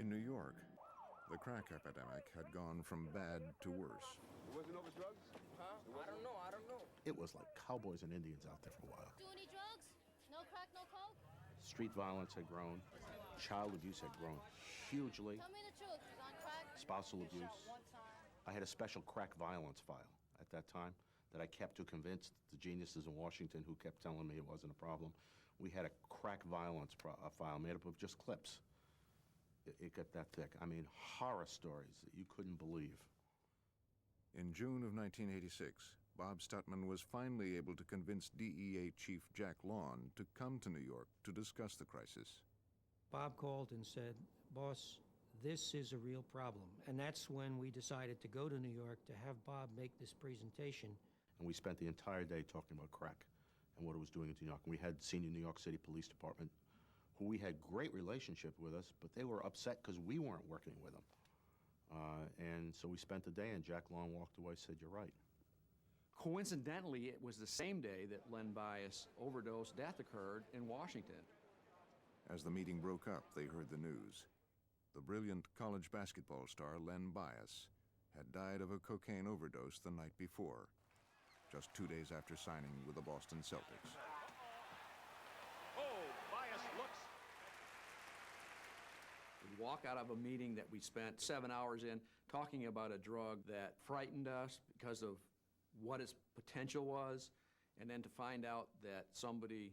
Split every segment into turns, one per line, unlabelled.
In New York, the crack epidemic had gone from bad to worse.
It wasn't over drugs?
Huh? I don't know.
It was like cowboys and Indians out there for a while.
Do any drugs? No crack, no coke?
Street violence had grown. Child abuse had grown hugely.
Tell me the truth. Was on crack?
Spousal abuse. I had a special crack violence file at that time that I kept to convince the geniuses in Washington who kept telling me it wasn't a problem. We had a crack violence file made up of just clips. It got that thick. I mean, horror stories that you couldn't believe.
In June of 1986, Bob Stutman was finally able to convince DEA Chief Jack Lawn to come to New York to discuss the crisis.
Bob called and said, "Boss, this is a real problem." And that's when we decided to go to New York to have Bob make this presentation.
And we spent the entire day talking about crack and what it was doing in New York. And we had senior New York City Police Department, who we had great relationship with us, but they were upset because we weren't working with them. And so we spent the day, and Jack Lawn walked away and said, "You're right."
Coincidentally, it was the same day that Len Bias' overdose death occurred in Washington.
As the meeting broke up, they heard the news. The brilliant college basketball star Len Bias had died of a cocaine overdose the night before, just 2 days after signing with the Boston Celtics.
Oh, Bias looks.
We walk out of a meeting that we spent 7 hours in talking about a drug that frightened us because of what its potential was, and then to find out that somebody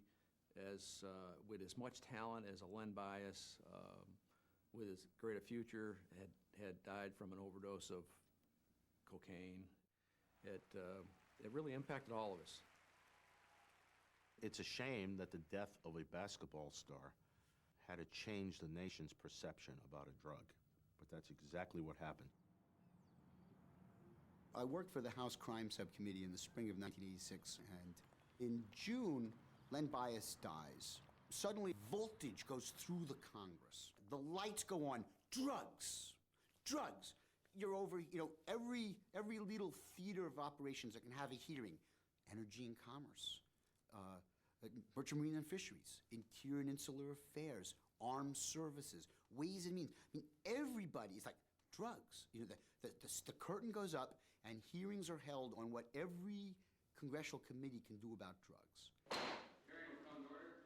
with as much talent as a Len Bias, with as great a future, had died from an overdose of cocaine. It really impacted all of us.
It's a shame that the death of a basketball star had to change the nation's perception about a drug, but that's exactly what happened.
I worked for the House Crime Subcommittee in the spring of 1986, and in June, Len Bias dies. Suddenly, voltage goes through the Congress. The lights go on. Drugs. Drugs. You're over, every little theater of operations that can have a hearing. Energy and Commerce, Merchant Marine and Fisheries, Interior and Insular Affairs, Armed Services, Ways and Means. I mean, everybody is like, drugs. The curtain goes up and hearings are held on what every congressional committee can do about drugs.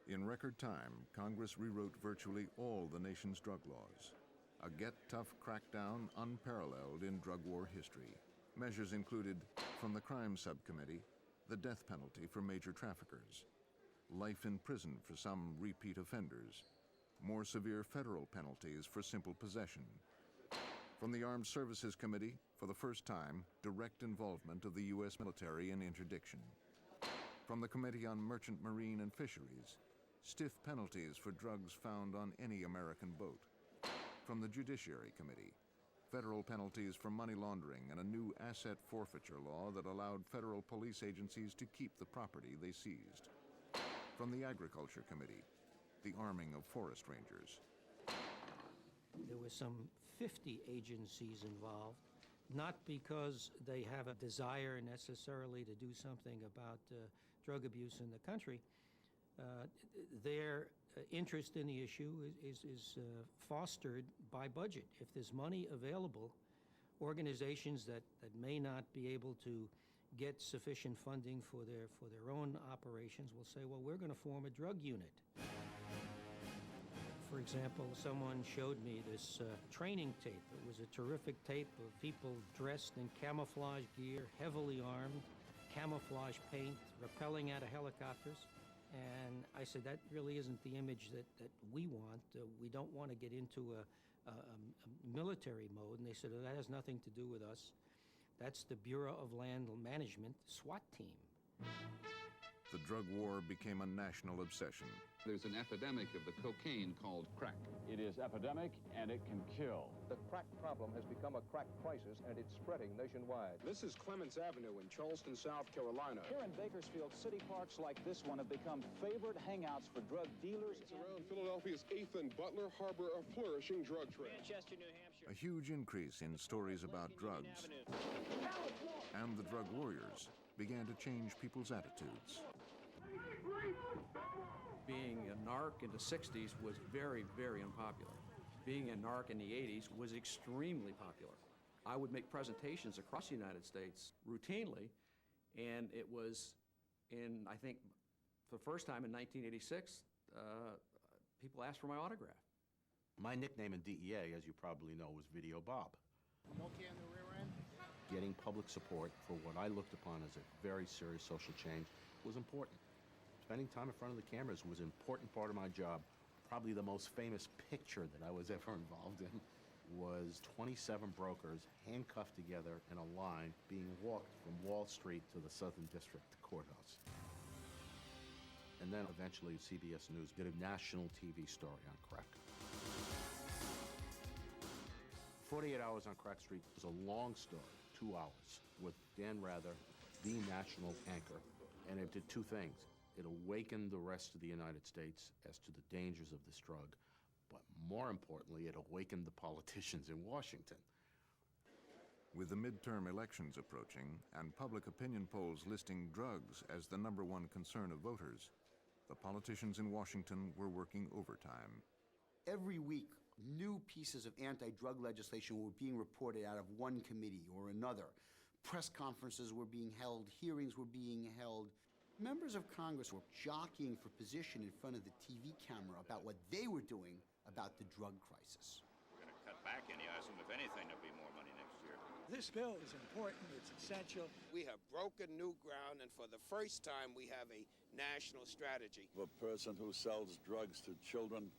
In record time, Congress rewrote virtually all the nation's drug laws. A get-tough crackdown unparalleled in drug war history. Measures included, from the Crime Subcommittee, the death penalty for major traffickers, life in prison for some repeat offenders, more severe federal penalties for simple possession. From the Armed Services Committee, for the first time, direct involvement of the U.S. military in interdiction. From the Committee on Merchant Marine and Fisheries, stiff penalties for drugs found on any American boat. From the Judiciary Committee, federal penalties for money laundering and a new asset forfeiture law that allowed federal police agencies to keep the property they seized. From the Agriculture Committee, the arming of forest rangers.
There were some 50 agencies involved, not because they have a desire necessarily to do something about drug abuse in the country. Their interest in the issue is fostered by budget. If there's money available, organizations that may not be able to get sufficient funding for their own operations will say, well, we're going to form a drug unit. For example, someone showed me this training tape. It was a terrific tape of people dressed in camouflage gear, heavily armed, camouflage paint, rappelling out of helicopters. And I said, that really isn't the image that we want. We don't want to get into a military mode. And they said, that has nothing to do with us. That's the Bureau of Land Management SWAT team.
The drug war became a national obsession.
There's an epidemic of the cocaine called crack.
It is epidemic and it can kill.
The crack problem has become a crack crisis and it's spreading nationwide.
This is Clements Avenue in Charleston, South Carolina.
Here in Bakersfield, city parks like this one have become favorite hangouts for drug dealers.
Around Philadelphia's 8th and Butler harbor a flourishing drug trade.
Manchester, New Hampshire.
A huge increase in stories about drugs. And the drug warriors began to change people's attitudes.
Being a narc in the 60s was very, very unpopular. Being a narc in the 80s was extremely popular. I would make presentations across the United States routinely, and it was in, I think, for the first time in 1986, people asked for my autograph.
My nickname in DEA, as you probably know, was Video Bob.
Okay in the rear end?
Getting public support for what I looked upon as a very serious social change was important. Spending time in front of the cameras was an important part of my job. Probably the most famous picture that I was ever involved in was 27 brokers handcuffed together in a line being walked from Wall Street to the Southern District Courthouse. And then eventually CBS News did a national TV story on crack. 48 Hours on Crack Street was a long story, 2 hours, with Dan Rather, the national anchor. And it did two things. It awakened the rest of the United States as to the dangers of this drug, but more importantly, it awakened the politicians in Washington.
With the midterm elections approaching and public opinion polls listing drugs as the #1 concern of voters, the politicians in Washington were working overtime.
Every week, new pieces of anti-drug legislation were being reported out of one committee or another. Press conferences were being held, hearings were being held. Members of Congress were jockeying for position in front of the TV camera about what they were doing about the drug crisis.
We're going to cut back any. I assume, if anything, there'll be more money next year.
This bill is important, it's essential.
We have broken new ground, and for the first time, we have a national strategy.
For a person who sells drugs to children,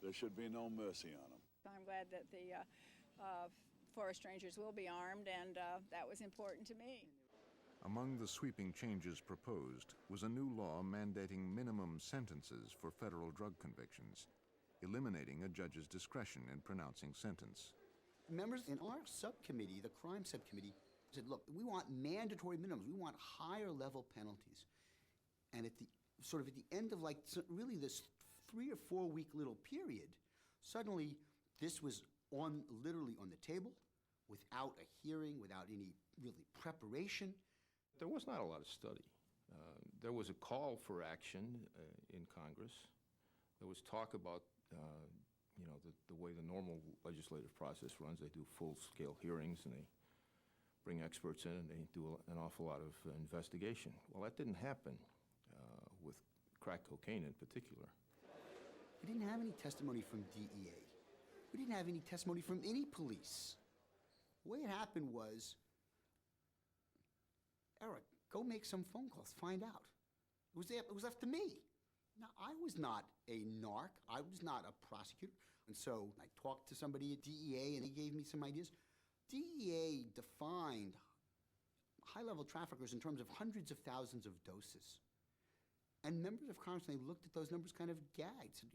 there should be no mercy on him.
I'm glad that the forest rangers will be armed, and that was important to me.
Among the sweeping changes proposed was a new law mandating minimum sentences for federal drug convictions, eliminating a judge's discretion in pronouncing sentence.
Members in our subcommittee, the crime subcommittee, said, look, we want mandatory minimums. We want higher level penalties. And at the end of really this 3 or 4 week little period, suddenly this was literally on the table without a hearing, without any really preparation.
There was not a lot of study. There was a call for action in Congress. There was talk about, the way the normal legislative process runs. They do full-scale hearings, and they bring experts in, and they do an awful lot of investigation. Well, that didn't happen with crack cocaine in particular.
We didn't have any testimony from DEA. We didn't have any testimony from any police. The way it happened was, Eric, go make some phone calls, find out. It was left to me. Now, I was not a narc. I was not a prosecutor. And so I talked to somebody at DEA, and they gave me some ideas. DEA defined high-level traffickers in terms of hundreds of thousands of doses. And members of Congress, when they looked at those numbers, kind of gagged. Said,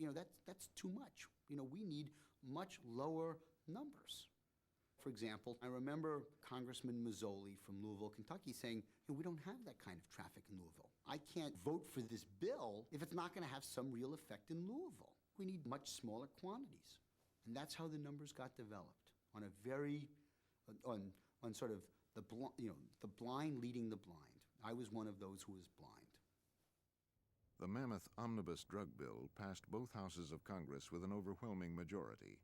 that's too much. We need much lower numbers. For example, I remember Congressman Mazzoli from Louisville, Kentucky, saying, we don't have that kind of traffic in Louisville. I can't vote for this bill if it's not going to have some real effect in Louisville. We need much smaller quantities. And that's how the numbers got developed, on sort of the blind leading the blind. I was one of those who was blind.
The mammoth omnibus drug bill passed both houses of Congress with an overwhelming majority.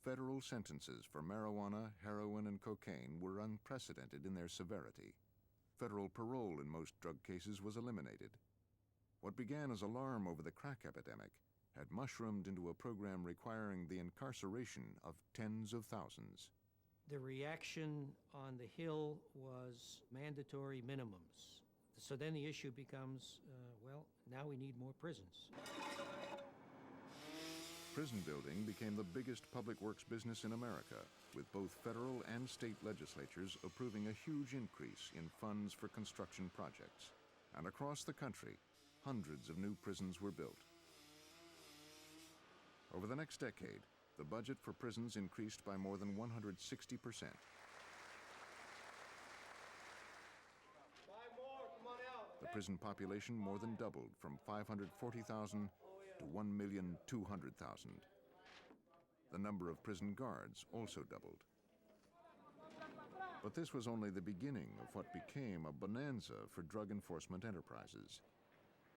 Federal sentences for marijuana, heroin, and cocaine were unprecedented in their severity. Federal parole in most drug cases was eliminated. What began as alarm over the crack epidemic had mushroomed into a program requiring the incarceration of tens of thousands.
The reaction on the Hill was mandatory minimums. So then the issue becomes, now we need more prisons.
Prison building became the biggest public works business in America, with both federal and state legislatures approving a huge increase in funds for construction projects. And across the country, hundreds of new prisons were built. Over the next decade, the budget for prisons increased by more than 160%. The prison population more than doubled from 540,000 to 1,200,000. The number of prison guards also doubled. But this was only the beginning of what became a bonanza for drug enforcement enterprises.